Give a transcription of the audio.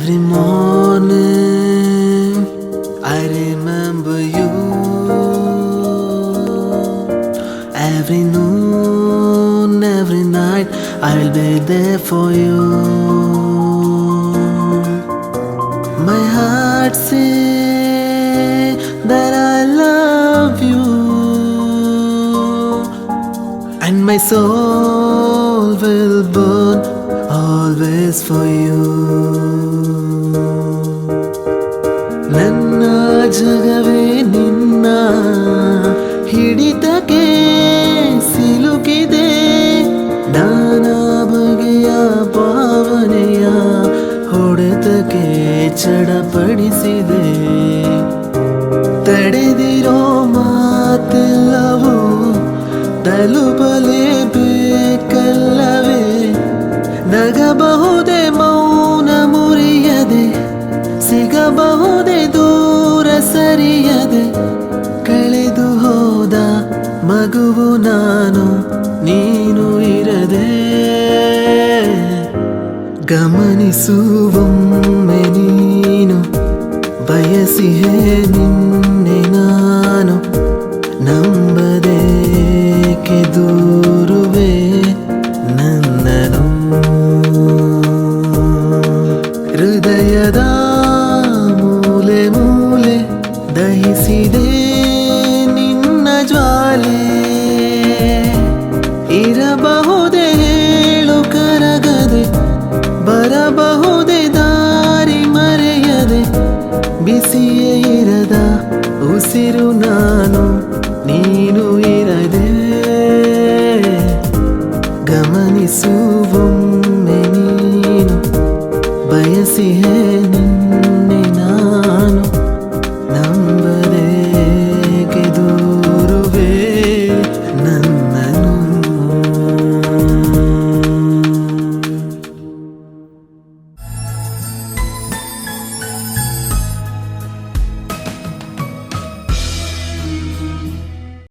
Every morning I remember you. Every noon, every night I'll be there for you. My heart say that I love you, and my soul will burn always for you. ನನ್ನ ಜಗವೇ ನಿನ್ನ ಹಿಡಿತಕ್ಕೆ ಸಿಲುಕಿದೆ. ನಾನಾ ಬಗೆಯ ಭಾವನೆಯ ಹೊಡೆತಕ್ಕೆ ಚಡಪಡಿಸಿದೆ. ತಡೆದಿರೋ ಮಾತೆಲ್ಲವೂ ತಲುಪಲೇಬೇಕಲ್ಲವೇ? ನಗಬಹುದೇ ಮೌನ ಮುರಿಯದೆ, ಸಿಗಬಹುದೇ ದೂರ ಸರಿಯದೆ. ಕಳೆದು ಹೋದ ಮಗುವು ನಾನು, ನೀನು ಇರದೆ. ಗಮನಿಸುವೊಮ್ಮೆ ನೀನು, ಬಯಸಿಹೆ ನಿನ್ನೆ ನಾನು. ನಂಬದೇಕೆ ದೂರುವೆ ನನ್ನನು. ಹೃದಯದ ಮೂಲೆ ಮೂಲೆ ದಹಿಸಿದೆ ನಿನ್ನ ಜ್ವಾಲೆ. ಇರಬಹುದೇ ಹೇಳು ಕರಗದೆ, ಬರಬಹುದೇ ದಾರಿ ಮರೆಯದೆ. ಬಿಸಿಯೇ ಇರದ ಉಸಿರು ನಾನು, ನೀನು ಇರದೆ. ಗಮನಿಸುವೊಮ್ಮೆ ನೀನು, ಬಯಸಿಹೆ ನಿನ್ನ